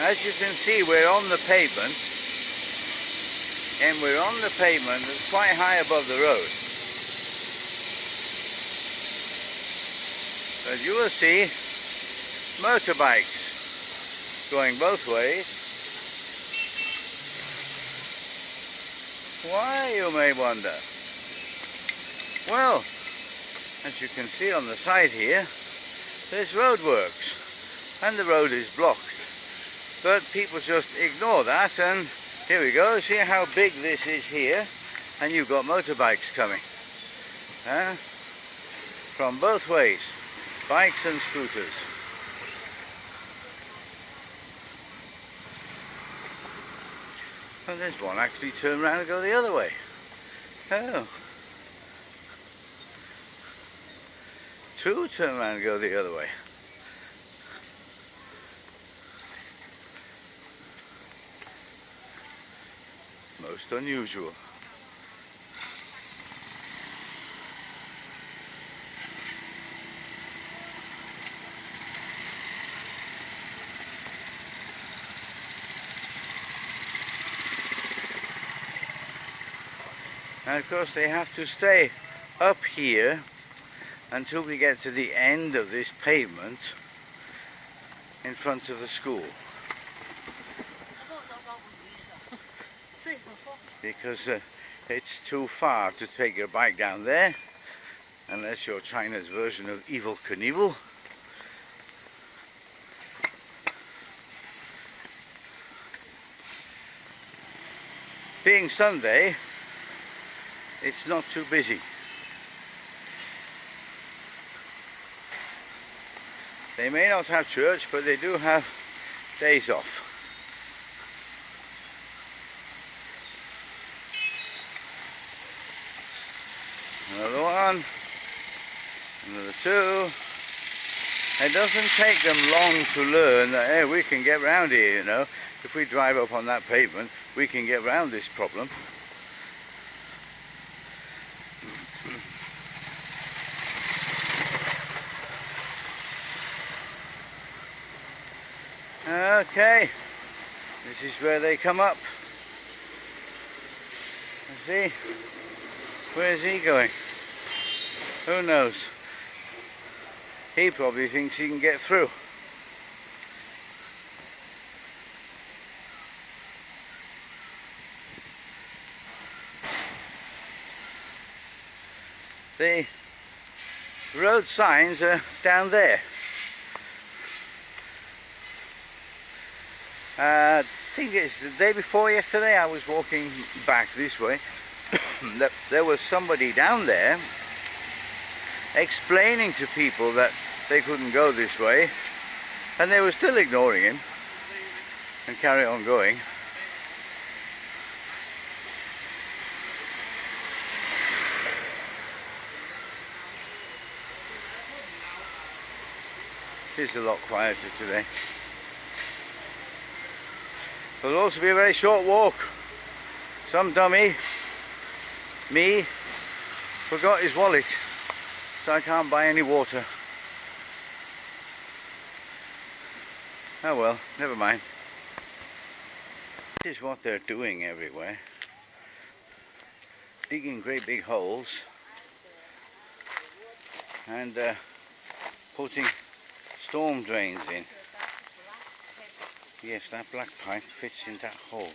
As you can see, we're on the pavement, and we're on the pavement that's quite high above the road. But you will see motorbikes going both ways. Why, you may wonder? Well, as you can see on the side here, there's roadworks, and the road is blocked. But people just ignore that, and here we go. See how big this is here, and you've got motorbikes coming from both ways, bikes and scooters. And there's one actually turn around and go the other way. Oh. Two turn around and go the other way. Most unusual. And of course they have to stay up here until we get to the end of this pavement in front of the school. Because it's too far to take your bike down there, unless you're China's version of Evel Knievel. Being Sunday, it's not too busy. They may not have church, but they do have days off. Another one, another two. It doesn't take them long to learn that, hey, we can get round here, you know. If we drive up on that pavement, we can get round this problem. Okay, this is where they come up. Let's see, where's he going? Who knows? He probably thinks he can get through. The road signs are down there. I think it's the day before yesterday I was walking back this way. There was somebody down there explaining to people that they couldn't go this way, and they were still ignoring him and carry on going. It is a lot quieter today. It'll also be a very short walk. Some dummy, me, forgot his wallet, so I can't buy any water. Oh well, never mind. This is what they're doing everywhere. Digging great big holes and putting storm drains in. Yes, that black pipe fits in that hole.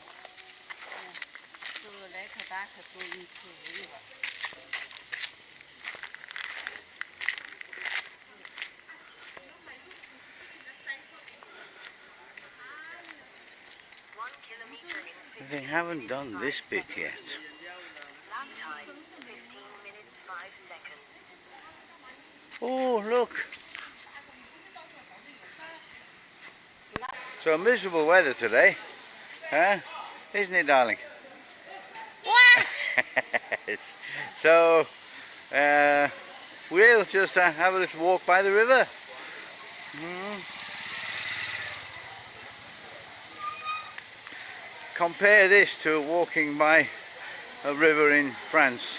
They haven't done this bit yet. Lap time 15 minutes 5 seconds. Oh, look! So miserable weather today, huh? Isn't it, darling? What? So we'll just have a little walk by the river. Compare this to walking by a river in France.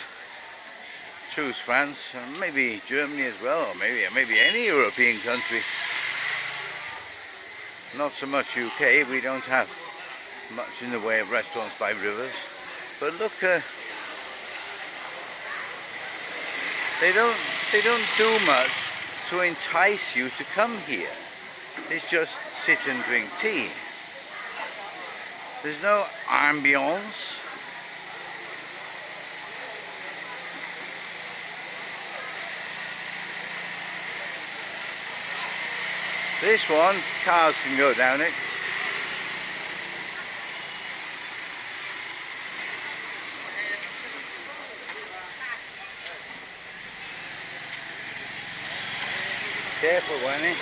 Choose France, and maybe Germany as well, or maybe any European country. Not so much UK. We don't have much in the way of restaurants by rivers. But look, they don't do much to entice you to come here. It's just sit and drink tea. There's no ambience. This one, cars can go down it. Careful, Winnie.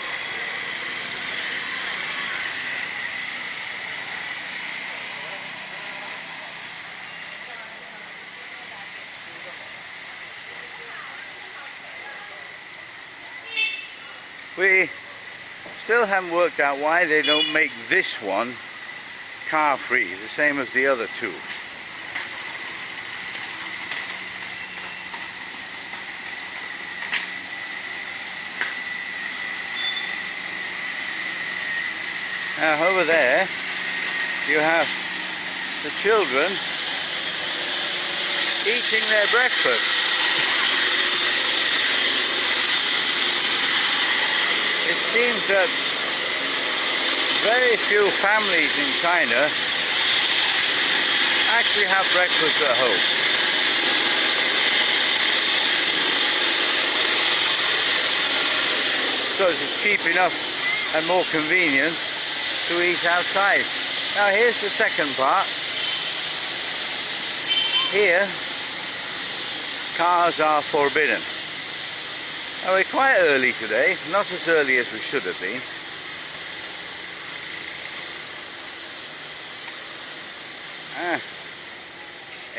We still haven't worked out why they don't make this one car free, the same as the other two. Now over there you have the children eating their breakfast. It seems that very few families in China actually have breakfast at home. Because it's cheap enough and more convenient to eat outside. Now here's the second part. Here, cars are forbidden. Now we're quite early today, not as early as we should have been.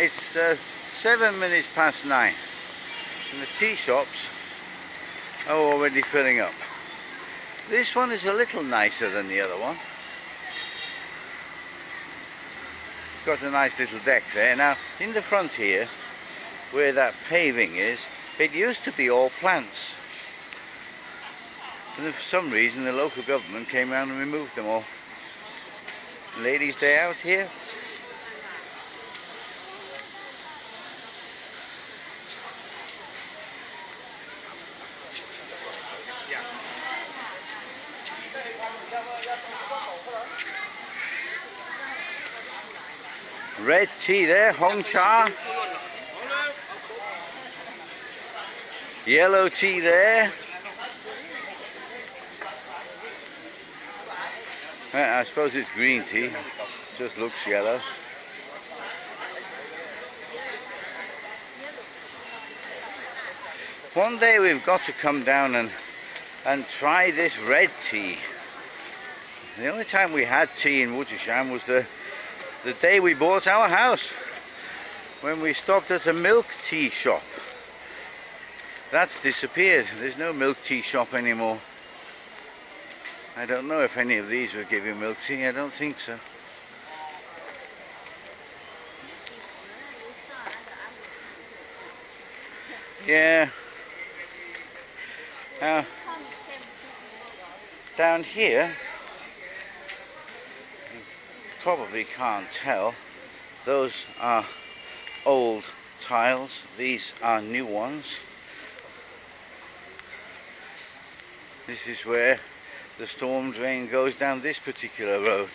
It's 7 minutes past 9 and the tea shops are already filling up. This one is a little nicer than the other one. It's got a nice little deck there. Now in the front here, where that paving is, it used to be all plants. And for some reason the local government came around and removed them all. Ladies' day out here. Red tea there, Hong Cha. Yellow tea there. I suppose it's green tea, just looks yellow. One day we've got to come down and try this red tea. The only time we had tea in Wuchisham was the day we bought our house, when we stopped at a milk tea shop. That's disappeared. There's no milk tea shop anymore. I don't know if any of these will give you milk tea. I don't think so. Yeah. Now, down here, you probably can't tell, those are old tiles. These are new ones. This is where the storm drain goes down this particular road.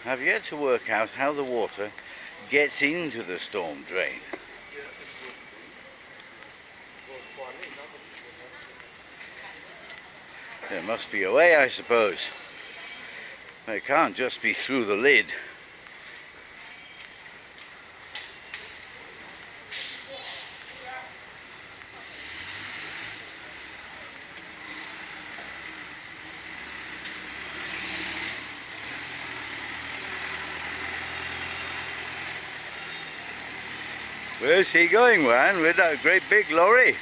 I've yet to work out how the water gets into the storm drain. There must be a way, I suppose. It can't just be through the lid. Where's he going, Wan, with that great big lorry?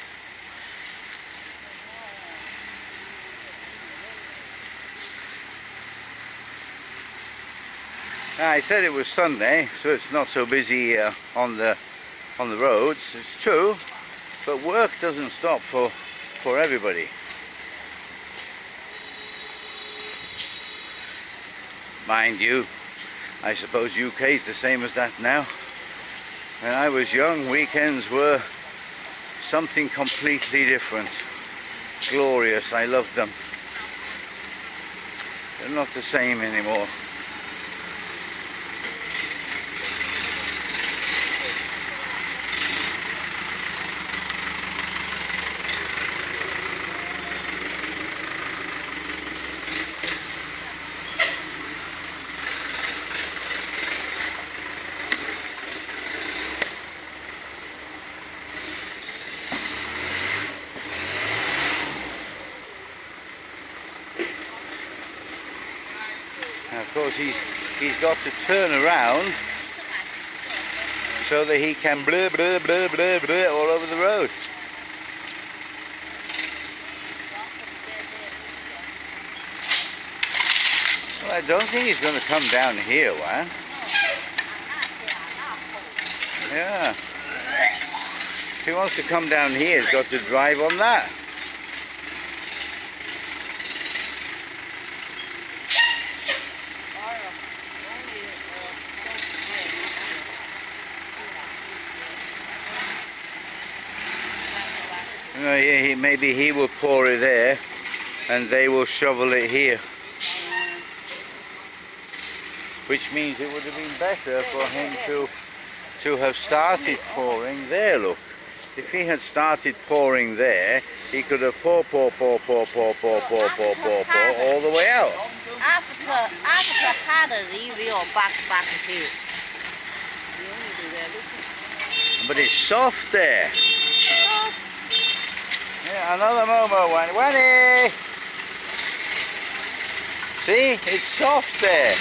I said it was Sunday, so it's not so busy on the roads. It's true, but work doesn't stop for everybody. Mind you, I suppose UK is the same as that now. When I was young, weekends were something completely different. Glorious, I loved them. They're not the same anymore. Now, of course, he's got to turn around so that he can blur, blur, blur, blur, blur all over the road. Well, I don't think he's going to come down here, Wan. Yeah. If he wants to come down here, he's got to drive on that. Maybe he will pour it there and they will shovel it here. Which means it would have been better for him to have started pouring there, look. If he had started pouring there, he could have pour all the way out. But it's soft there. Yeah, another Momo one. Wanny! See? It's soft there.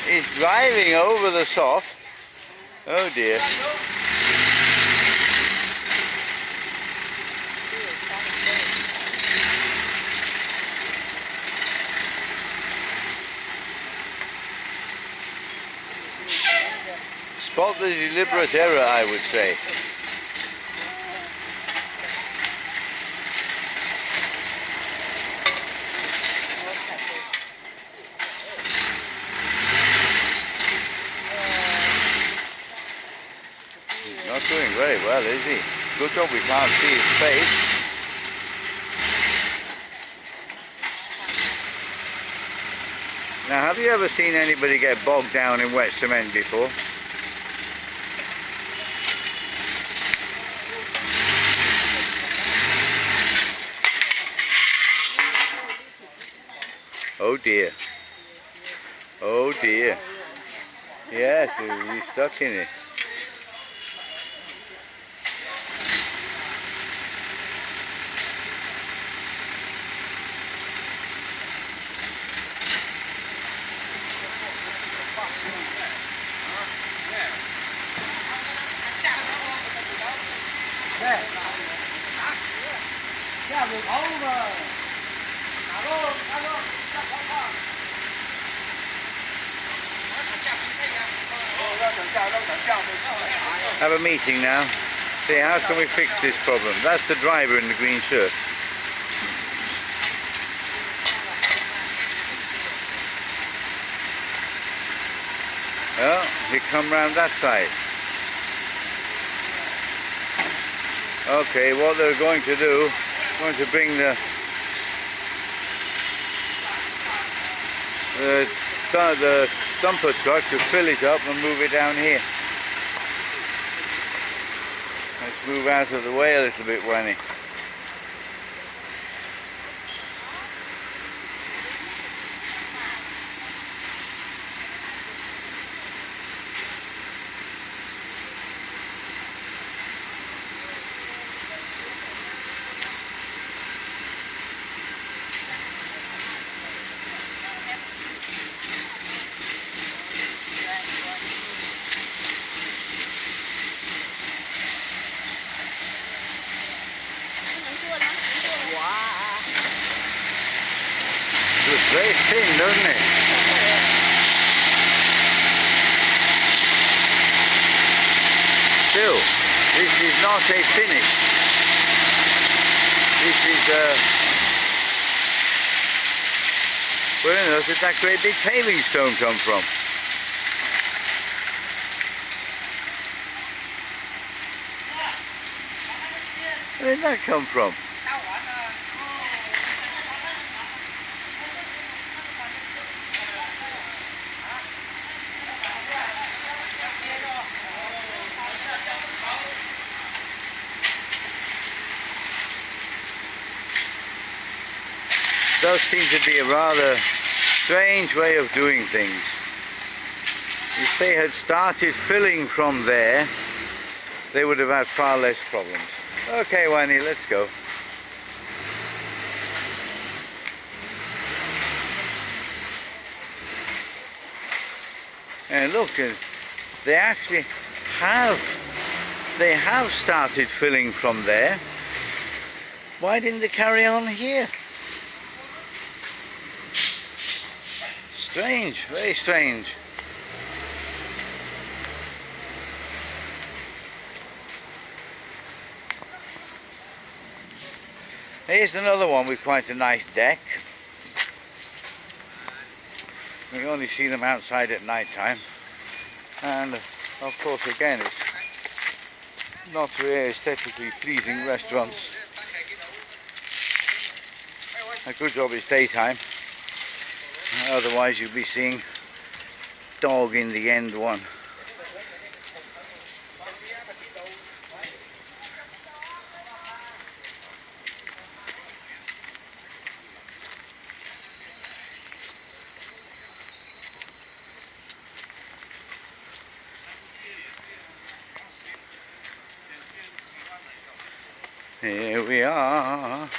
He's driving over the soft. Oh dear. Spot the deliberate error, I would say. Not doing very well, is he? Good job we can't see his face. Now, have you ever seen anybody get bogged down in wet cement before? Oh dear. Oh dear. Yes, he's stuck in it. Have a meeting now. See, how can we fix this problem? That's the driver in the green shirt. Oh, he come round that side. Okay, what they're going to do, going to bring the dumper truck to fill it up and move it down here. Let's move out of the way a little bit, Wanny. Looks very thin, doesn't it? Still, this is not a finish. This is Where on earth did that great big paving stone come from? Where did that come from? Does seem to be a rather strange way of doing things. If they had started filling from there, they would have had far less problems. Okay, Wani, let's go. And look, they actually have started filling from there. Why didn't they carry on here? Strange, very strange. Here's another one with quite a nice deck. We only see them outside at night time. And of course again it's not very aesthetically pleasing restaurants. A good job it's daytime. Otherwise you'll be seeing dog in the end one. Here we are.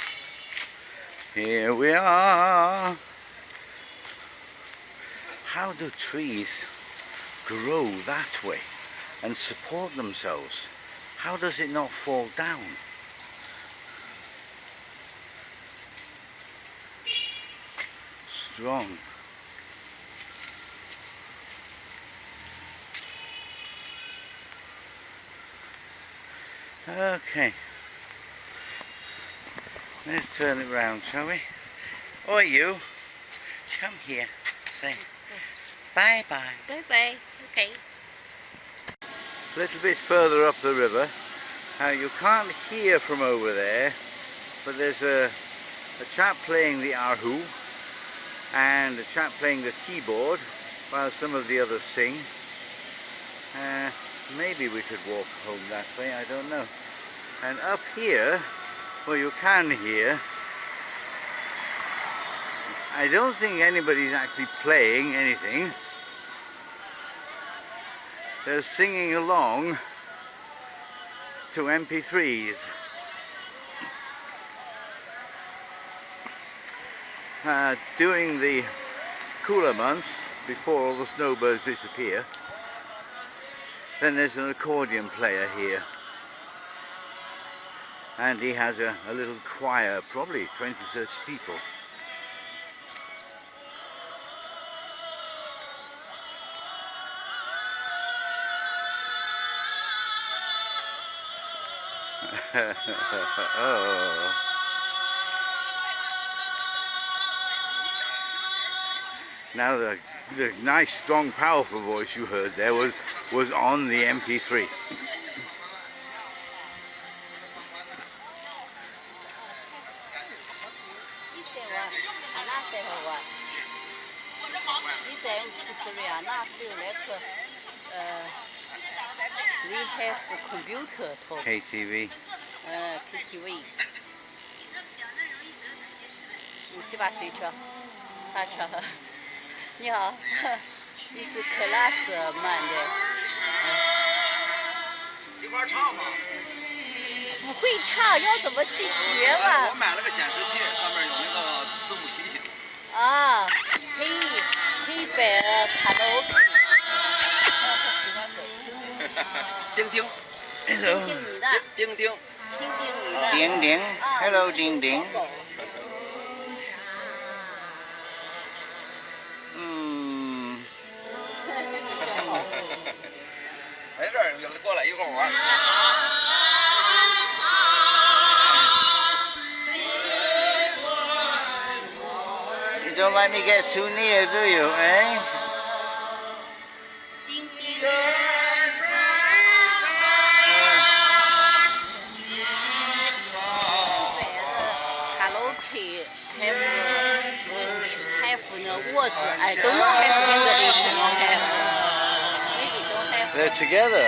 Here we are. How do trees grow that way and support themselves? How does it not fall down? Strong. Okay. Let's turn it round, shall we? Oi, you. Come here. Say bye-bye. Bye-bye. Okay. A little bit further up the river. Now you can't hear from over there, but there's a chap playing the erhu and a chap playing the keyboard while some of the others sing. Maybe we could walk home that way, I don't know. And up here, well, you can hear. I don't think anybody's actually playing anything. They're singing along to MP3s. During the cooler months, before all the snowbirds disappear, then there's an accordion player here. And he has a little choir, probably 20, 30 people. Oh. Now the nice, strong, powerful voice you heard there was on the MP3. We have a computer talk. KTV. KTV. 你去把水车，他车。你好，你是 class 慢的。一块唱吗？不会唱，要怎么去学嘛？我买了个显示器，上面有那个字幕提醒。啊，黑白卡拉 OK。丁丁。Hello。丁丁。丁丁 ，Hello， 丁丁。没事儿，过来一块玩。你 don't like me get too near, do you, eh? 叮叮。Hello Kitty have no words. I don't have English. No have. Maybe don't have. They're together.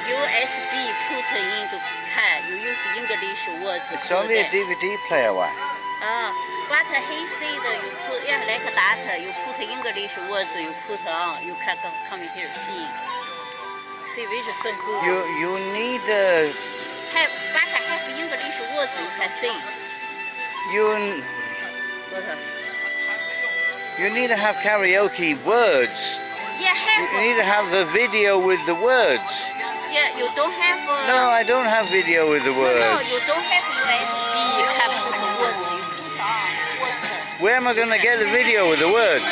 USB put into car. You use English words. It's only a DVD player, why? But he said you put like that. You put English words. You put on. You can come here see. See which is so good. You need Have English words you can sing. You need to have karaoke words. Yeah, have. You need to have the video with the words. Yeah, you don't have. No, I don't have video with the words. No, you don't have USB. You can put the words. You put on words. Where am I going to get the video with the words?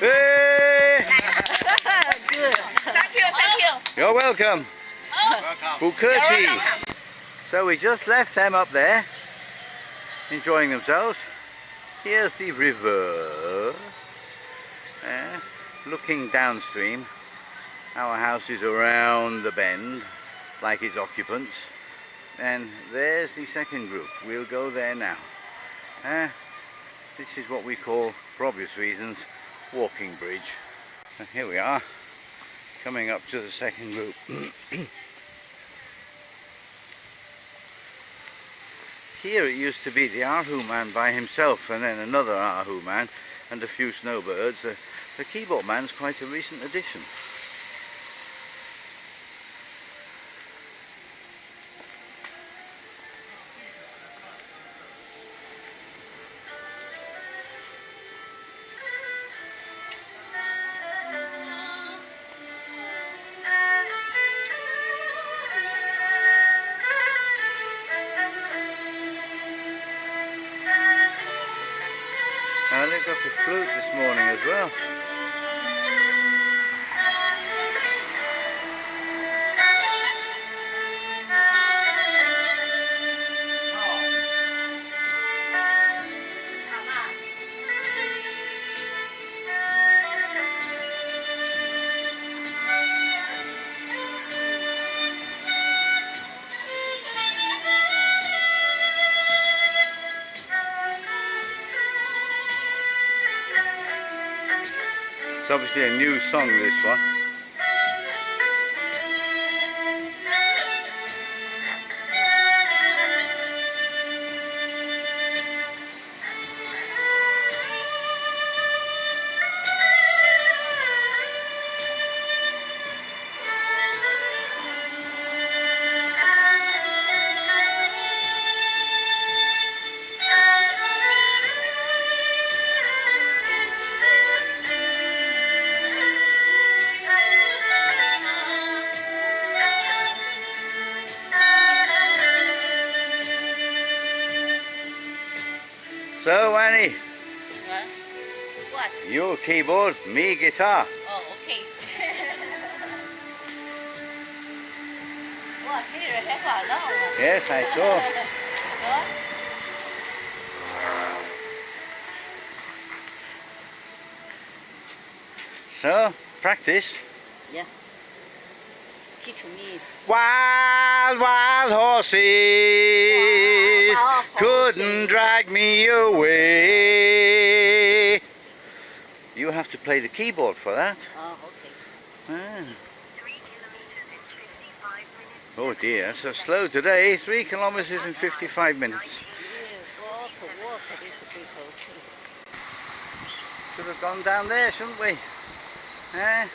Hey! Good. Thank you. You're welcome. Welcome. Bukerchi. So we just left them up there, enjoying themselves. Here's the river, looking downstream. Our house is around the bend, like its occupants. And there's the second group. We'll go there now. This is what we call, for obvious reasons, walking bridge. And here we are, coming up to the second group. Here it used to be the Arhu man by himself, and then another Arhu man and a few snowbirds. The keyboard man's quite a recent addition. They've got the flute this morning as well. It's obviously a new song, this one. So, Annie, What? your keyboard, me guitar. Oh, okay. Wow, here I have a long. Yes, I saw. So, practice. Yeah. Teach me. Wild, wild horses Wild couldn't horses. drag me away. You have to play the keyboard for that. Oh, okay. Ah. Oh dear, so slow today. 3 kilometers in 55 minutes. Yeah, water, this people. Should have gone down there, shouldn't we? Eh?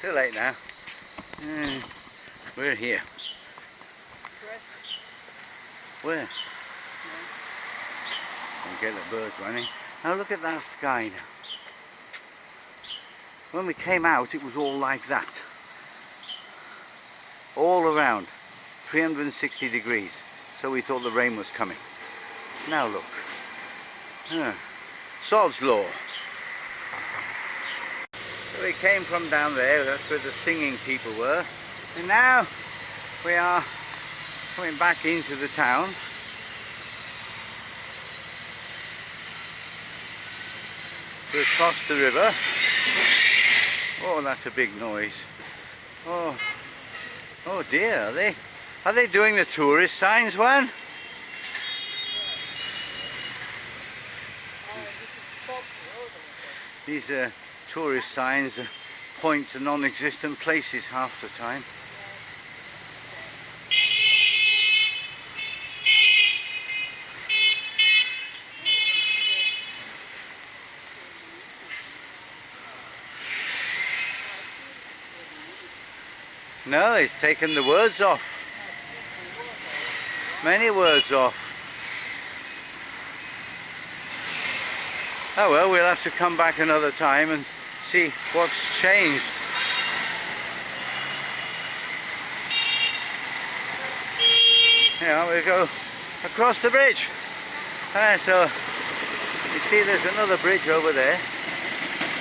Too late now. We're here. Where? Don't get the birds running. Now look at that sky now. When we came out, it was all like that. All around. 360 degrees. So we thought the rain was coming. Now look. Sod's law. So we came from down there, that's where the singing people were. And now we are coming back into the town. To cross the river. Oh, that's a big noise. Oh dear, are they doing the tourist signs one? These tourist signs point to non-existent places half the time. No, it's taken the words off. Many words off. Oh well, we'll have to come back another time and see what's changed. Yeah, we go across the bridge. So you see there's another bridge over there,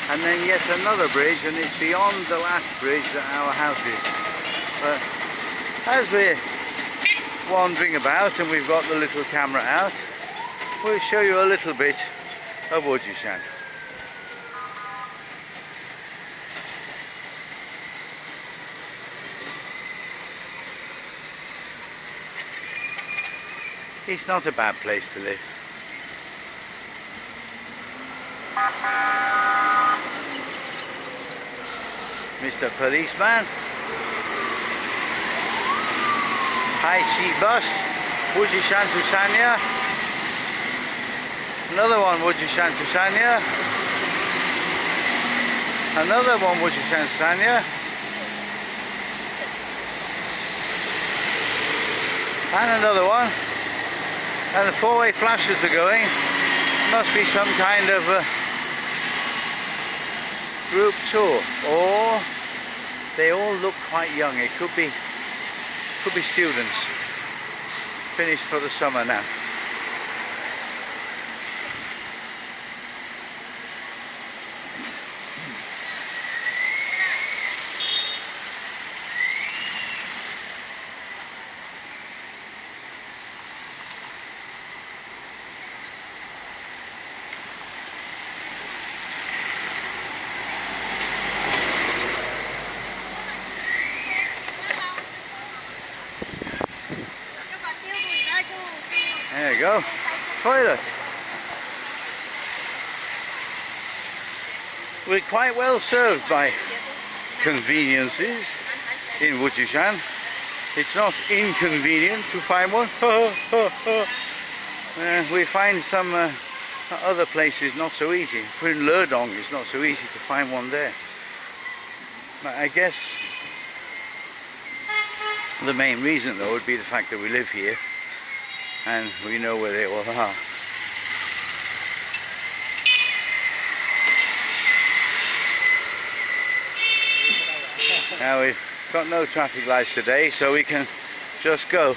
and then yet another bridge, and it's beyond the last bridge that our house is. But as we're wandering about and we've got the little camera out, we'll show you a little bit of Wujishan. It's not a bad place to live. Mr. Policeman. High Chi bus. Wujishan to Sanya. Another one Wujishan to Sanya. Another one Wujishan to Sanya. And another one. And the four-way flashes are going. Must be some kind of group tour, or they all look quite young. It could be students finished for the summer now. There you go. Toilet. We're quite well served by conveniences in Wujishan. It's not inconvenient to find one. We find some other places not so easy. For in Lerdong, it's not so easy to find one there. But I guess the main reason though would be the fact that we live here and we know where they all are. Now we've got no traffic lights today, so we can just go.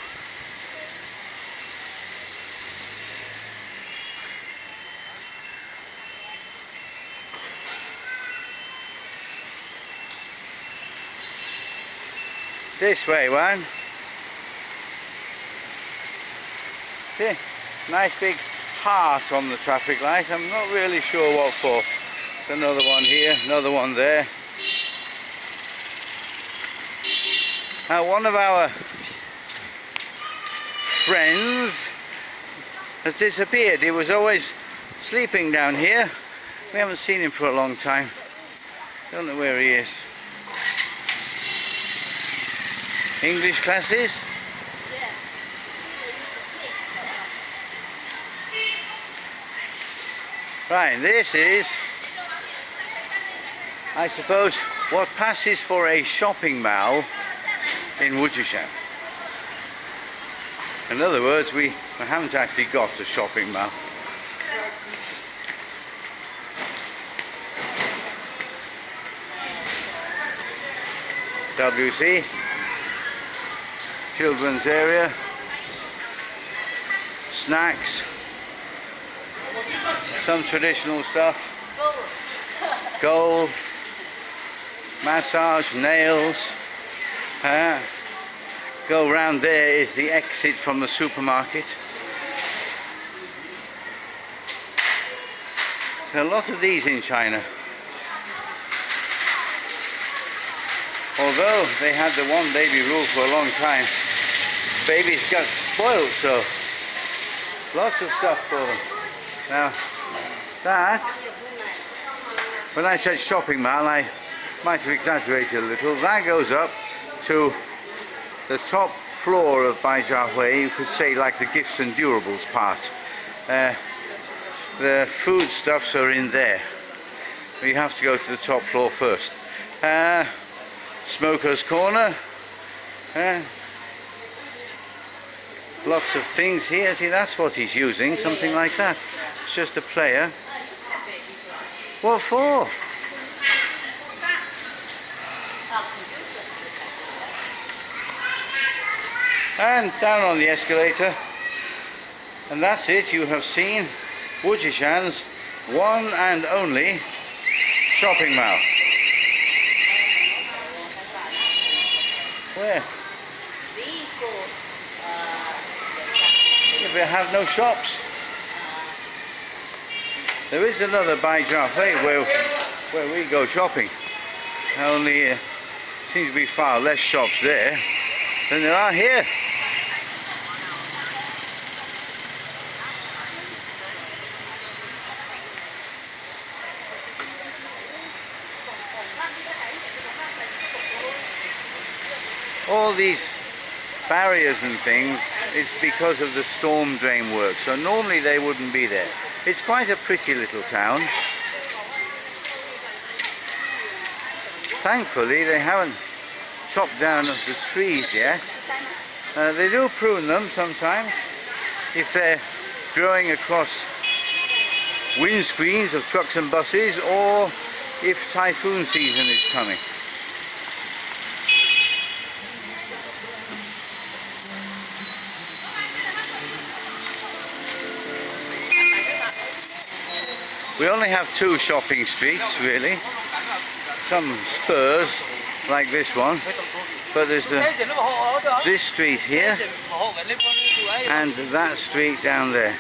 This way, one. See, nice big heart on the traffic light. I'm not really sure what for. There's another one here, another one there. Now, one of our friends has disappeared. He was always sleeping down here. We haven't seen him for a long time. Don't know where he is. English classes? Right, this is, I suppose, what passes for a shopping mall in Wujishan. In other words, we haven't actually got a shopping mall. WC, children's area, snacks, some traditional stuff, gold, massage, nails. Go round there is the exit from the supermarket. There's a lot of these in China. Although they had the one baby rule for a long time, babies got spoiled, so lots of stuff for them. Now that, when I said shopping mall, I might have exaggerated a little. That goes up to the top floor of Baijiahui, you could say, like the gifts and durables part. The food stuffs are in there. You have to go to the top floor first. Smoker's corner. Lots of things here. See, that's what he's using, something like that. It's just a player. What for? And down on the escalator. And that's it. You have seen Wujishan's one and only shopping mall. Where? We have no shops. There is another Baijiahui where we go shopping. Only seems to be far less shops there than there are here. All these barriers and things is because of the storm drain work, so normally they wouldn't be there. It's quite a pretty little town. Thankfully they haven't chopped down the trees yet. They do prune them sometimes if they're growing across windscreens of trucks and buses, or if typhoon season is coming. We only have two shopping streets, really. Some spurs, like this one, but there's this street here, and that street down there.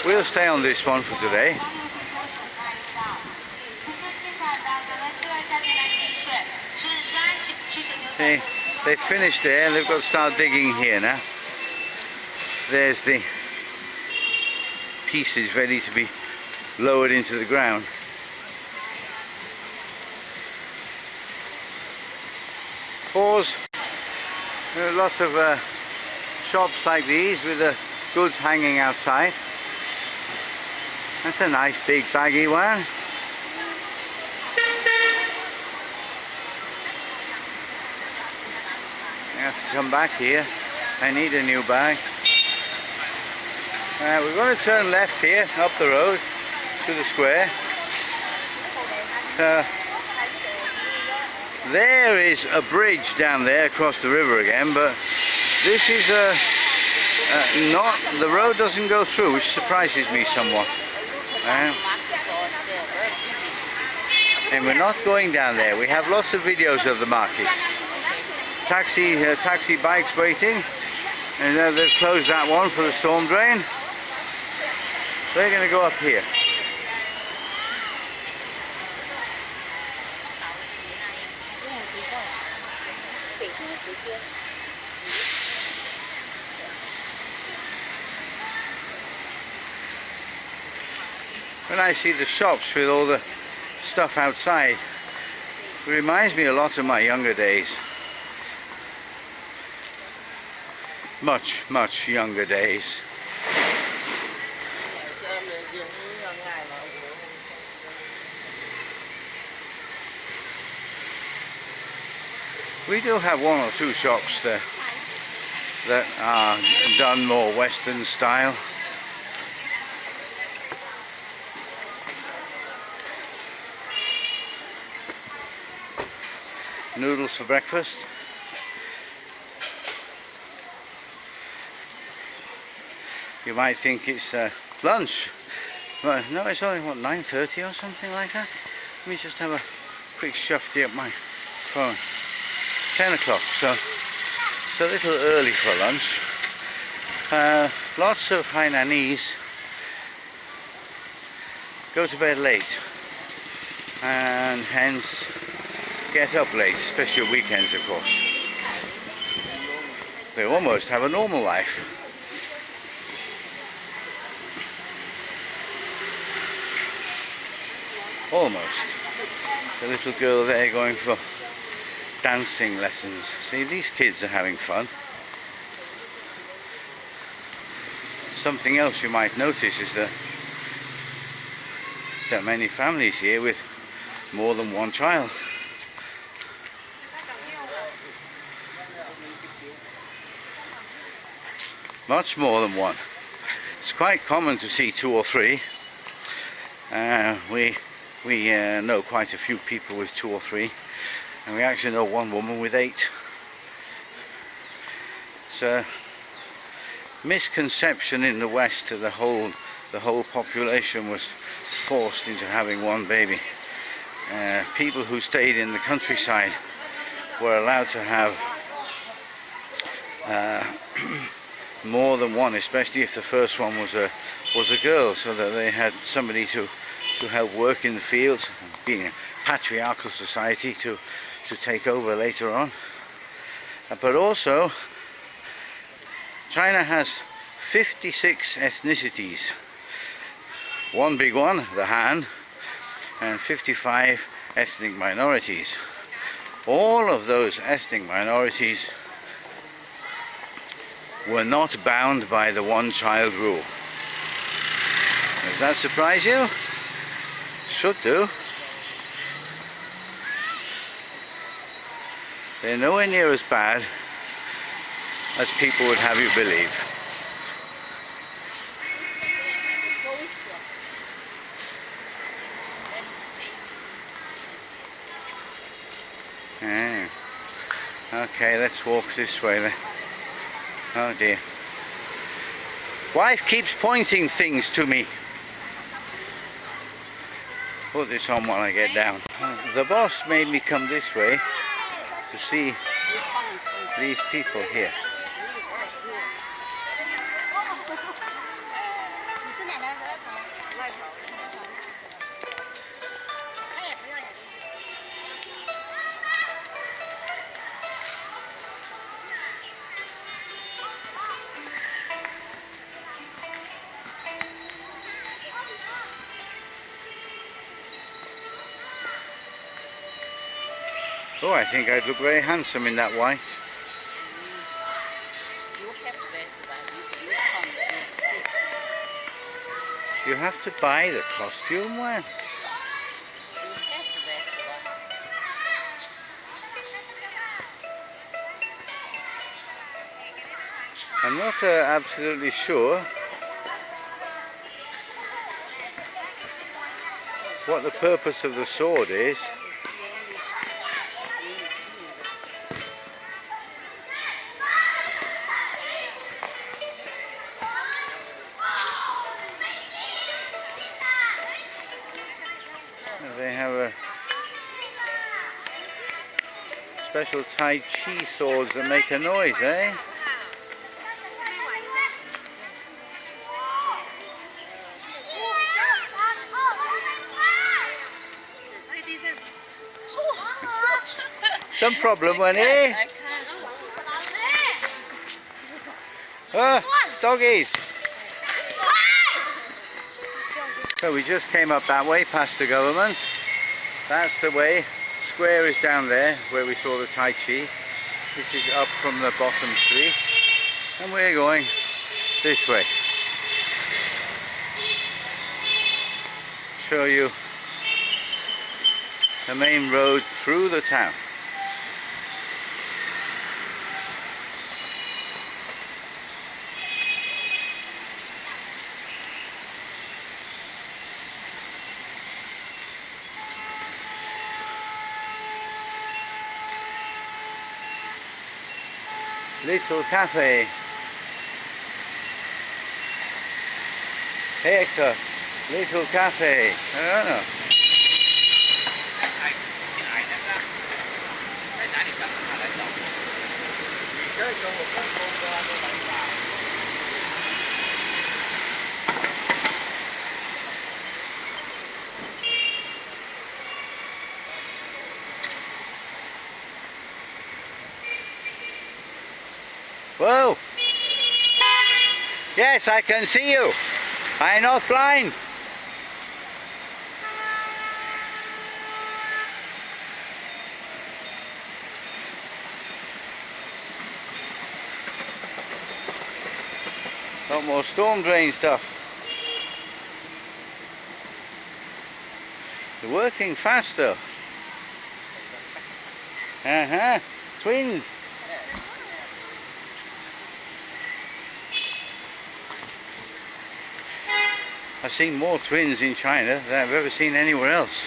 We'll stay on this one for today. They finished there, they've got to start digging here now. There's the pieces ready to be lowered into the ground. Pause. There are lots of shops like these with the goods hanging outside. That's a nice big baggy one. I have to come back here. I need a new bag. We're going to turn left here, up the road to the square. There is a bridge down there across the river again, but this is not, the road doesn't go through, which surprises me somewhat. And we're not going down there. We have lots of videos of the market. taxi bikes waiting, and they've closed that one for the storm drain. They're going to go up here. When I see the shops with all the stuff outside, it reminds me a lot of my younger days. Much younger days. We do have one or two shops there that are done more Western style. Noodles for breakfast. You might think it's lunch, but no, it's only what, 9:30 or something like that. Let me just have a quick shufty at my phone. 10 o'clock, so it's a little early for lunch. Lots of Hainanese go to bed late and hence get up late, especially weekends, of course. They almost have a normal life. Almost. The little girl there going for dancing lessons. See, these kids are having fun. Something else you might notice is that there are many families here with more than one child. Much more than one. It's quite common to see 2 or 3. We know quite a few people with 2 or 3, and we actually know one woman with 8. It's a misconception in the West that the whole population was forced into having one baby. People who stayed in the countryside were allowed to have more than one, especially if the first one was a girl, so that they had somebody to help work in the fields, being a patriarchal society to take over later on. But also, China has 56 ethnicities. One big one, the Han, and 55 ethnic minorities. All of those ethnic minorities were not bound by the one-child rule. Does that surprise you? Should do. They're nowhere near as bad as people would have you believe. Okay, let's walk this way then. Oh dear. Wife keeps pointing things to me. Put this on while I get down. The boss made me come this way to see these people here. Oh, I think I'd look very handsome in that white. You have to buy the costume, well. I'm not absolutely sure what the purpose of the sword is. They have a Special Tai Chi swords that make a noise, eh? Some problem, Winnie? I can't. Doggies! So we just came up that way past the government. That's the way. Square is down there where we saw the Tai Chi. This is up from the bottom street. And we're going this way. Show you the main road through the town. Little cafe. Haircut. Little cafe. Oh. Whoa! Yes, I can see you. I'm not blind. Got more storm drain stuff. They're working faster. Twins. I've seen more twins in China than I've ever seen anywhere else.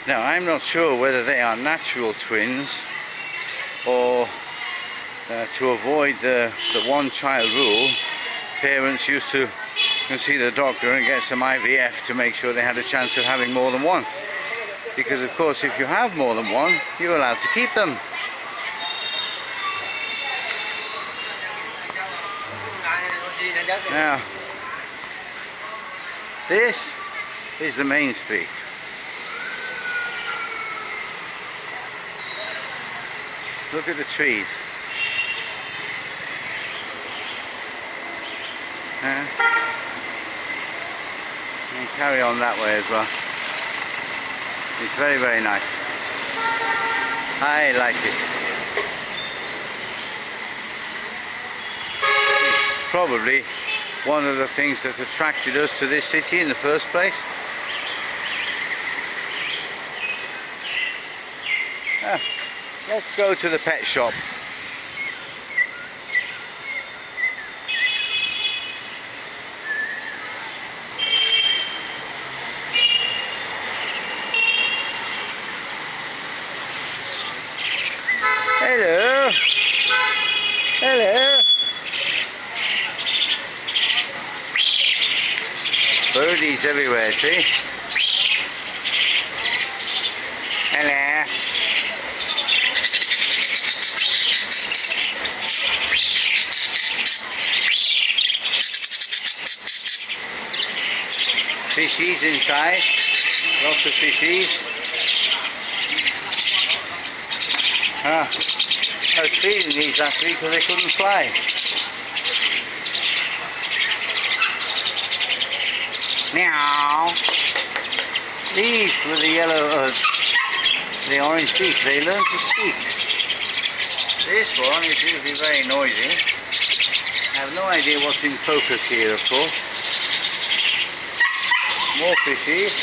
Now, I'm not sure whether they are natural twins or to avoid the one-child rule, parents used to go see the doctor and get some IVF to make sure they had a chance of having more than one. Because, of course, if you have more than one, you're allowed to keep them. Now, this is the main street. Look at the trees. And carry on that way as well. It's very, very nice. I like it. It's probably one of the things that attracted us to this city in the first place. Let's go to the pet shop. Hello. Hello. Birdies everywhere, see? Hello. Fishies inside. Lots of fishies. I was feeding these last week because they couldn't fly. Meow. These with the yellow, the orange beak, they learn to speak. This one is usually very noisy. I have no idea what's in focus here, of course. More fishies.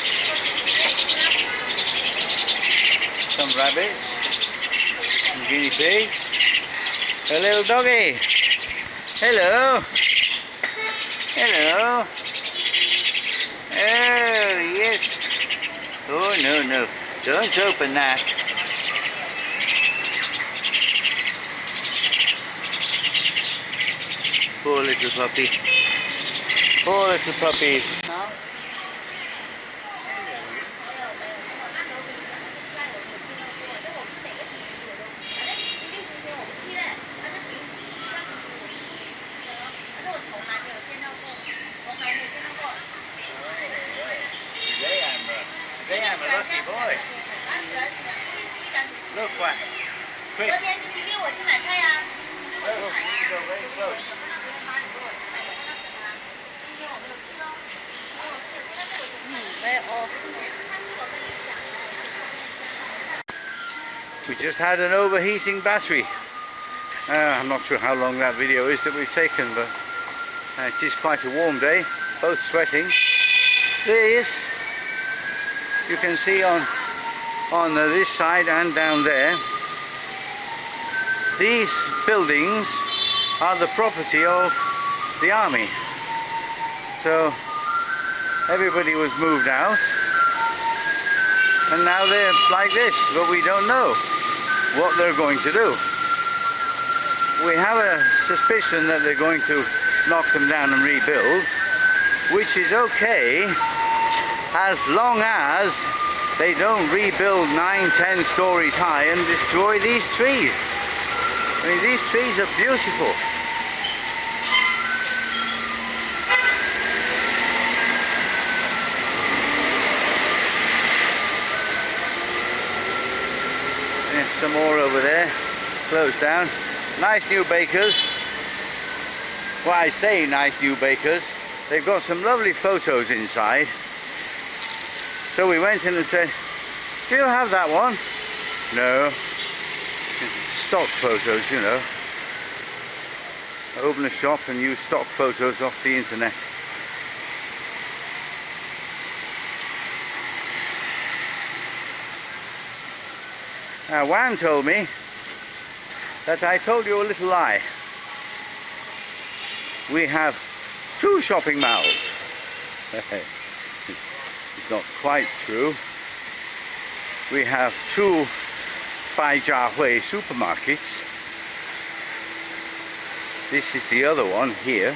Some rabbits. Some guinea pigs. A little doggy. Hello. Hello. Oh, yes. Oh, no, no. Don't open that. Poor little puppy. Poor little puppy. We just had an overheating battery. I'm not sure how long that video is that we've taken, but it is quite a warm day, both sweating. This, you can see on this side and down there, these buildings are the property of the army. So everybody was moved out, and now they're like this, but we don't know what they're going to do. We have a suspicion that they're going to knock them down and rebuild, which is okay as long as they don't rebuild 9-10 stories high and destroy these trees. I mean, these trees are beautiful. There's some more over there, closed down. Nice new bakers. Well, I say nice new bakers. They've got some lovely photos inside. So we went in and said, "Do you have that one?" "No." Stock photos, you know. I open a shop and use stock photos off the internet. Now, Wan told me that I told you a little lie. We have 2 shopping malls. It's not quite true. We have 2 Baijiahui supermarkets. This is the other one here.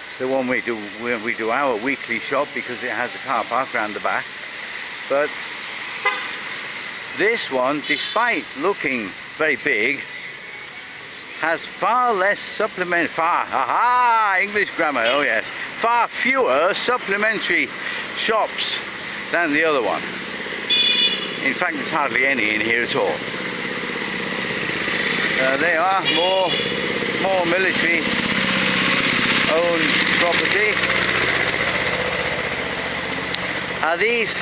It's the one we do our weekly shop because it has a car park around the back. But this one, despite looking very big, has far less English grammar, oh yes, far fewer supplementary shops than the other one. In fact, there's hardly any in here at all. They are more military owned property. These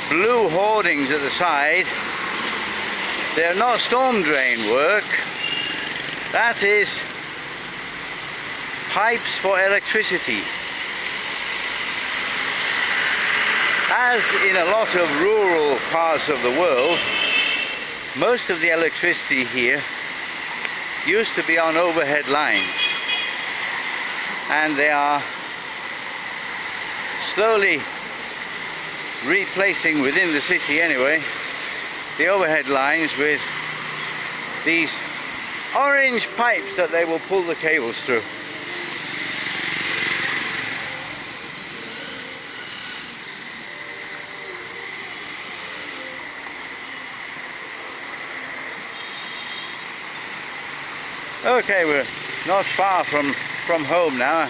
blue hoardings at the side, they're not storm drain work. That is pipes for electricity. As in a lot of rural parts of the world, most of the electricity here used to be on overhead lines, and they are slowly replacing, within the city anyway, the overhead lines with these orange pipes that they will pull the cables through. Okay, we're not far from home now.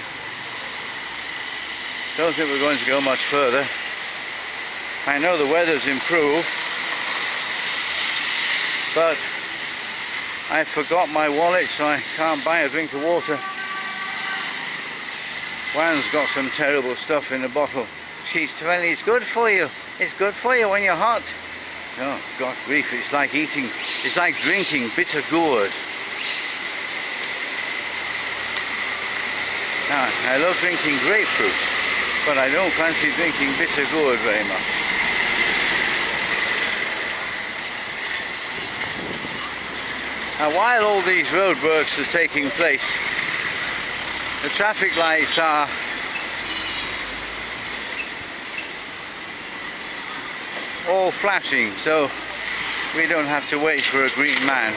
Don't think we're going to go much further. I know the weather's improved, but I forgot my wallet, so I can't buy a drink of water. Wan's got some terrible stuff in the bottle. She's telling me it's good for you. It's good for you when you're hot. Oh, God grief, it's like drinking bitter gourd. Now, I love drinking grapefruit, but I don't fancy drinking bitter gourd very much. Now, while all these roadworks are taking place, the traffic lights are all flashing, so we don't have to wait for a green man.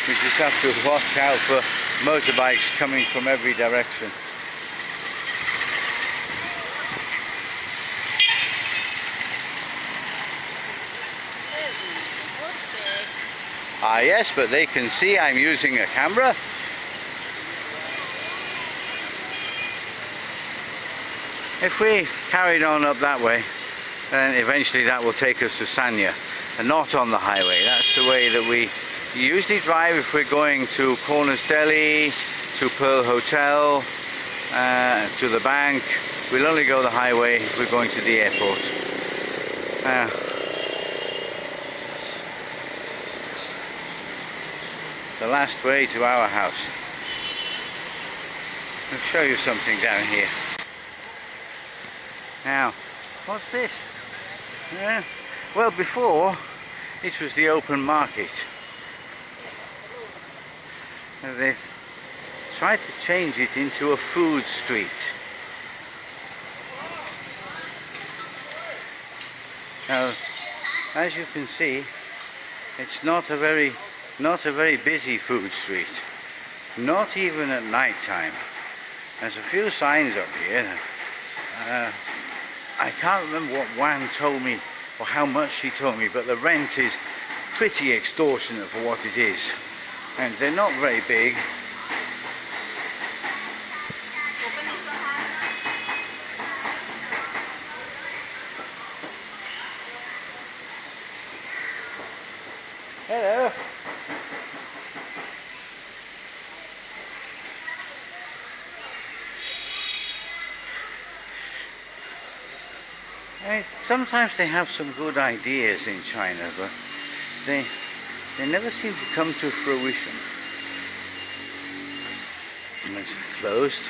We just have to watch out for motorbikes coming from every direction. Ah yes, but they can see I'm using a camera. If we carried on up that way, then eventually that will take us to Sanya, and not on the highway. That's the way that we usually drive if we're going to Corners Deli, to Pearl Hotel, to the bank, We'll only go the highway if we're going to the airport. The last way to our house. I'll show you something down here. Now, what's this? Well, before it was the open market. Now they've tried to change it into a food street. Now, as you can see, it's not a very busy food street. Not even at night time. There's a few signs up here. I can't remember what Wan told me or how much she told me, but the rent is pretty extortionate for what it is. And they're not very big. Hello. Sometimes they have some good ideas in China, but they never seem to come to fruition. And it's closed.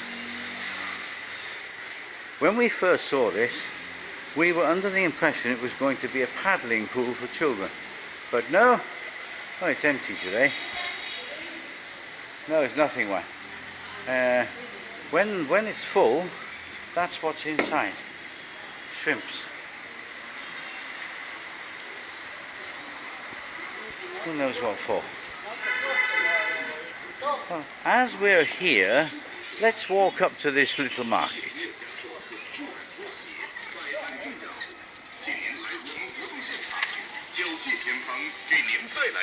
When we first saw this, we were under the impression it was going to be a paddling pool for children. But no, oh, it's empty today. No, it's nothing. When it's full, that's what's inside. Shrimps. Who knows what for? Well, as we're here, let's walk up to this little market.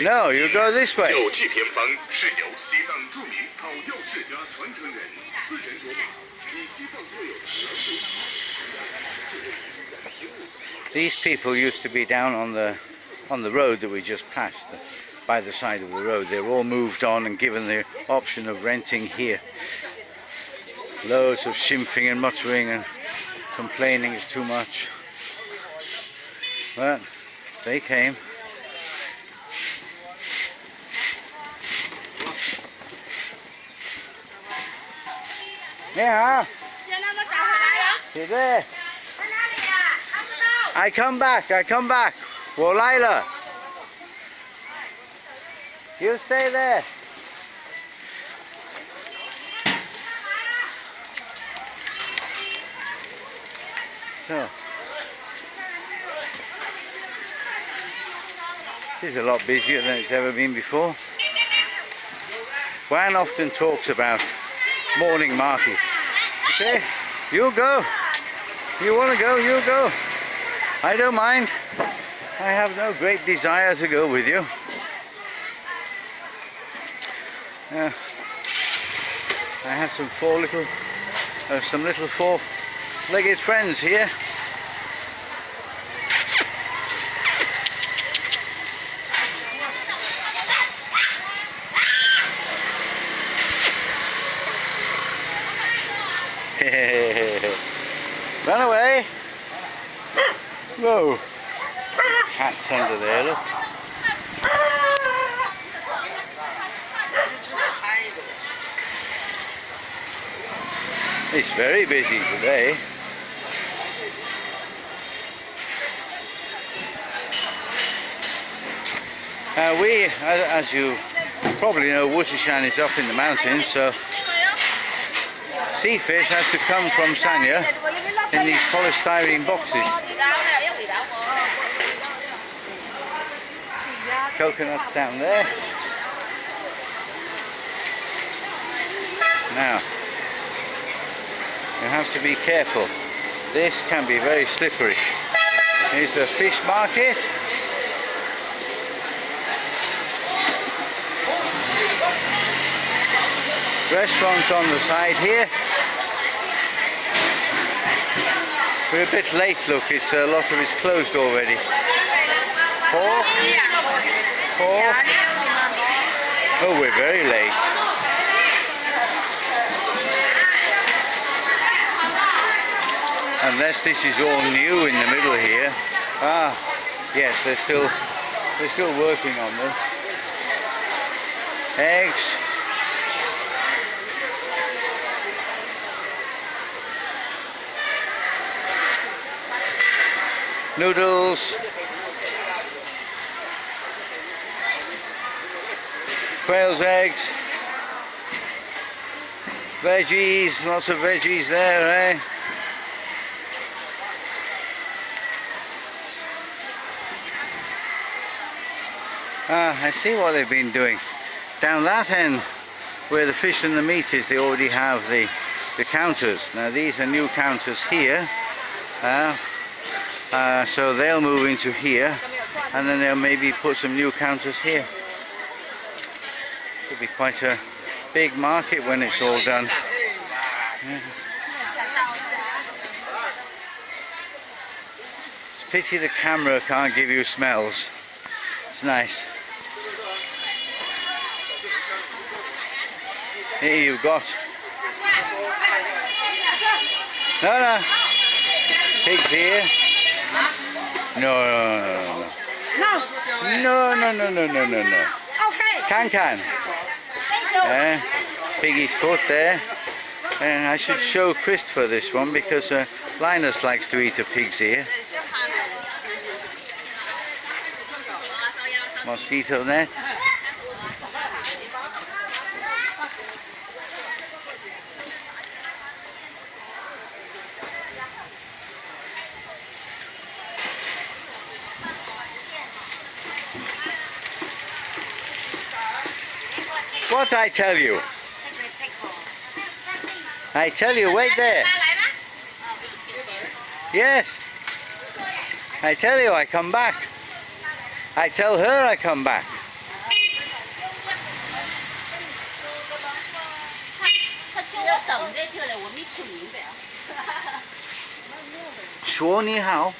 No, you go this way. These people used to be down on the road that we just passed, by the side of the road. They're all moved on and given the option of renting here. Loads of shimphing and muttering and complaining is too much. But they came. Yeah. I come back. 我来了. You stay there. So, this is a lot busier than it's ever been before. Wan often talks about morning markets. Okay, you go. You want to go, you go. I don't mind. I have no great desire to go with you. I have some little four-legged friends here. Run away! Whoa! Cat's under there, look. It's very busy today. As you probably know, Wutishan is up in the mountains, so sea fish has to come from Sanya in these polystyrene boxes. Coconuts down there. Now, you have to be careful. This can be very slippery. Here's the fish market. Restaurants on the side here. We're a bit late, look, it's a lot of it's closed already. Pork. Oh, we're very late. unless this is all new in the middle here. Ah, yes, they're still working on this. Eggs. Noodles. Quail's eggs. Veggies, lots of veggies there, eh? Ah, I see what they've been doing. Down that end, where the fish and the meat is, they already have the counters. Now these are new counters here. So they'll move into here, and then they'll maybe put some new counters here. Could be quite a big market when it's all done. Yeah. It's a pity the camera can't give you smells. It's nice. Here you've got... No. Pigs here. No. Okay. Can. Piggy's foot there. And I should show Christopher this one because Linus likes to eat a pig's ear. Mosquito nets. What I tell you? I tell you, wait there. Yes. I tell you, I come back. I tell her I come back. 说你好。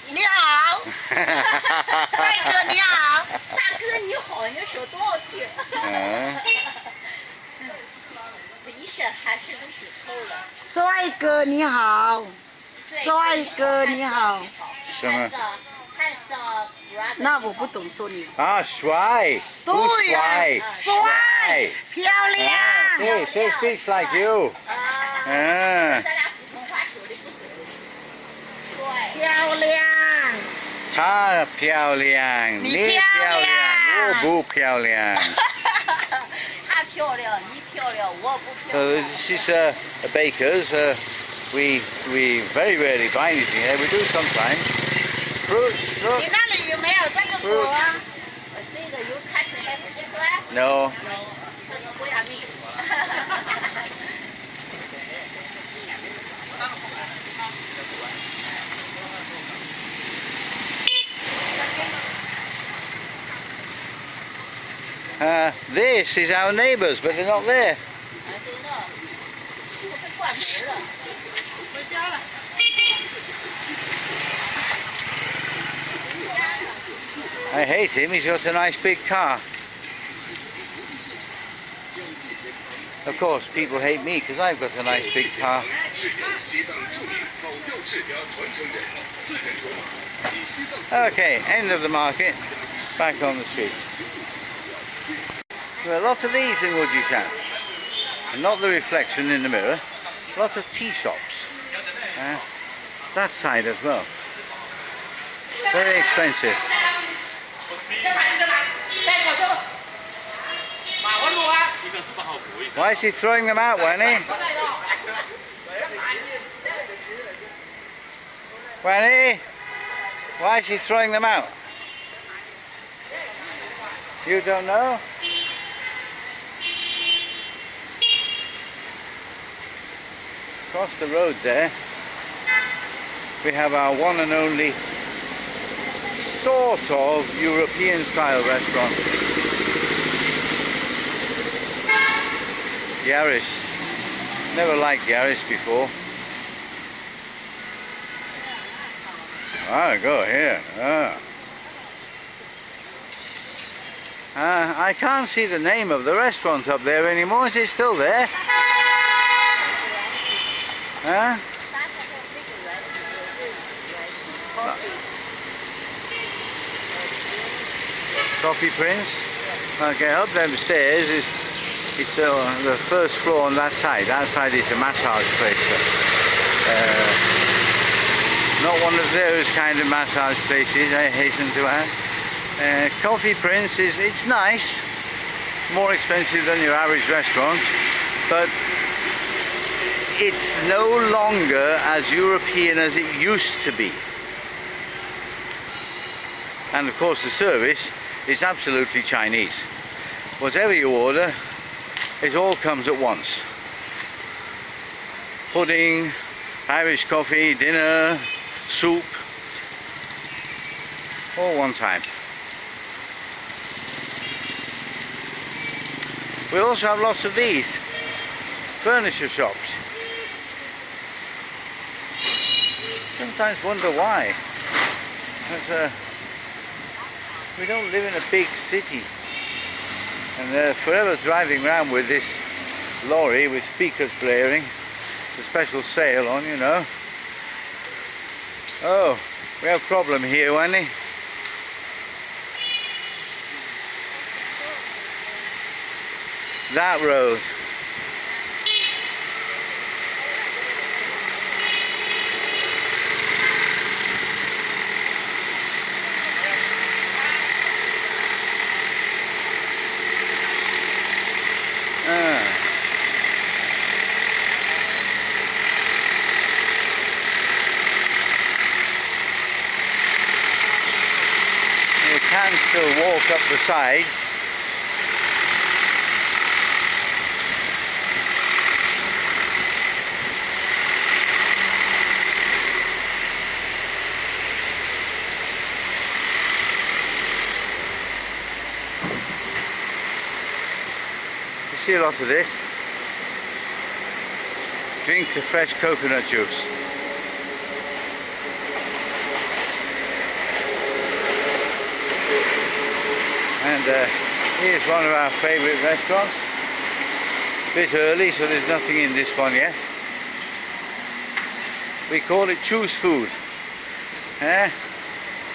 你好，帅哥你好，大哥你好，你说多好听。鼻声还是都指抽了。帅哥你好，帅哥你好。什么？那我不懂说你。啊，帅。对呀，帅，漂亮。对 ，she speaks like you。漂亮。她漂亮，你漂亮，我不漂亮。她漂亮，你漂亮，我不漂亮。This is a baker's. We very rarely buy anything here. We do sometimes. Fruits. Look. 你那里有没有这个果啊？我这个有开始还不结算 No. 这个不要命。This is our neighbours, but they're not there. I hate him, he's got a nice big car. Of course, people hate me because I've got a nice big car. Okay, end of the market, back on the street. There are a lot of these in Wujishan, and not the reflection in the mirror. A lot of tea shops. That side as well. Very expensive. Why is he throwing them out, Wanny? Wanny? Why is he throwing them out? You don't know? Across the road there, we have our one and only sort of European style restaurant. Yaris. Never liked Yaris before. Go here. I can't see the name of the restaurant up there anymore. Is it still there? Huh? Coffee Prince. Okay, up them stairs is the first floor on that side. That side is a massage place. Not one of those kind of massage places, I hasten to add. Coffee Prince it's nice, more expensive than your average restaurant, but it's no longer as European as it used to be. And of course the service is absolutely Chinese. Whatever you order, it all comes at once. Pudding, Irish coffee, dinner, soup, all one time. We also have lots of these furniture shops. Sometimes wonder why. Because, we don't live in a big city, and they're forever driving around with this lorry with speakers blaring, the special sale on, you know. Oh, we have a problem here, Wendy. That road. You can still walk up the sides. You see a lot of this. Drink the fresh coconut juice. And here's one of our favourite restaurants. A bit early, so there's nothing in this one yet. We call it Choose Food. And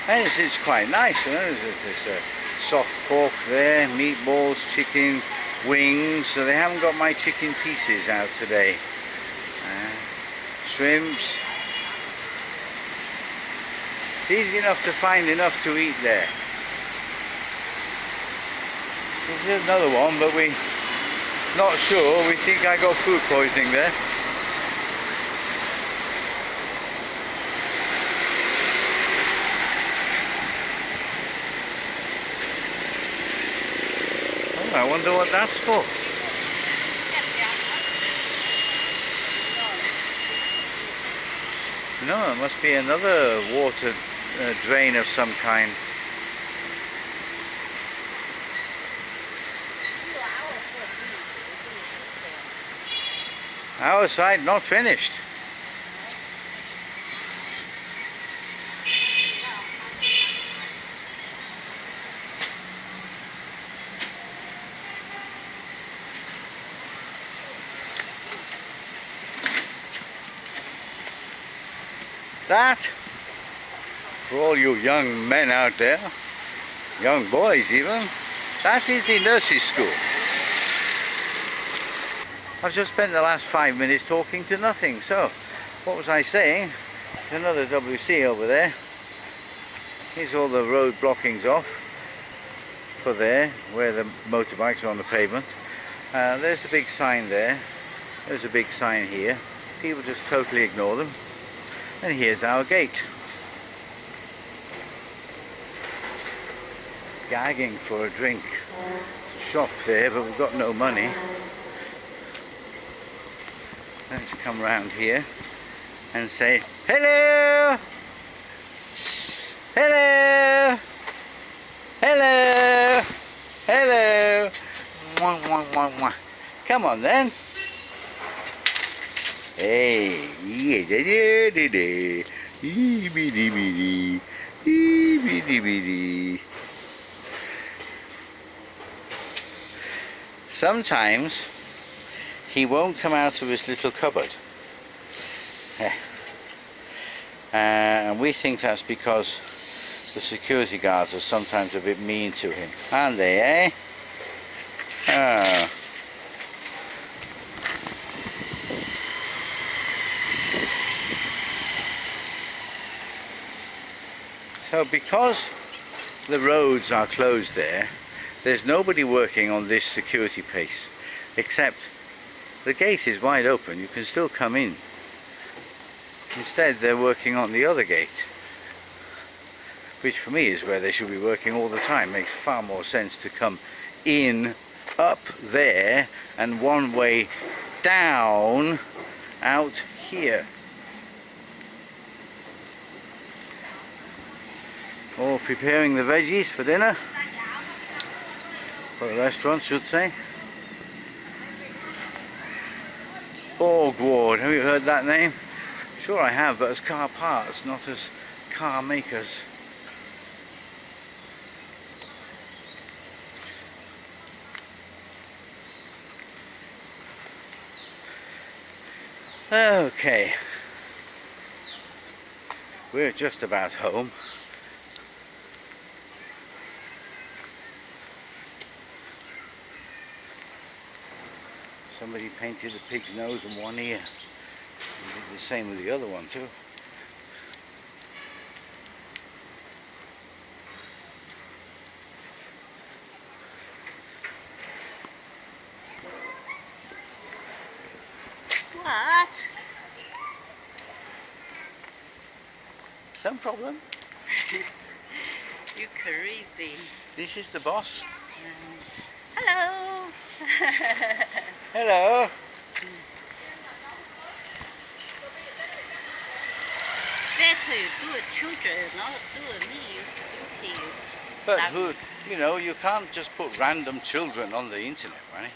it's quite nice, you know. There's a soft pork there, meatballs, chicken, wings. So they haven't got my chicken pieces out today. Shrimps. It's easy enough to find enough to eat there. There's another one, but we're not sure. We think I got food poisoning there. Oh, I wonder what that's for. No, it must be another water drain of some kind. Our side not finished. That, for all you young men out there, young boys even, that is the nurses' school. I've just spent the last 5 minutes talking to nothing. So, what was I saying? There's another WC over there. Here's all the road blockings off for there, where the motorbikes are on the pavement. There's the big sign there. There's a big sign here. People just totally ignore them. And here's our gate. Gagging for a drink. Shop there, but we've got no money. Let's come round here and say hello, hello, hello, hello. Mwah, mwah, mwah, mwah. Come on then. Hey, sometimes he won't come out of his little cupboard. and we think that's because the security guards are sometimes a bit mean to him, aren't they, eh? Oh. So because the roads are closed there, there's nobody working on this security place, except the gate is wide open, you can still come in. Instead they're working on the other gate, which for me is where they should be working all the time. Makes far more sense to come in up there and one way down out here. All preparing the veggies for dinner, for the restaurant should say. Borgward, have you heard that name? Sure I have, but as car parts, not as car makers. Okay, we're just about home. Somebody painted the pig's nose and one ear. He did the same with the other one too. What? Some problem? You crazy. This is the boss. Hello. Hello. Better you do it children, not do it me, you stupid. But who, you know, you can't just put random children on the internet, right?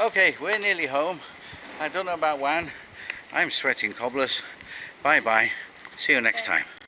Okay, we're nearly home. I don't know about Wan. I'm sweating cobblers. Bye bye. See you next time.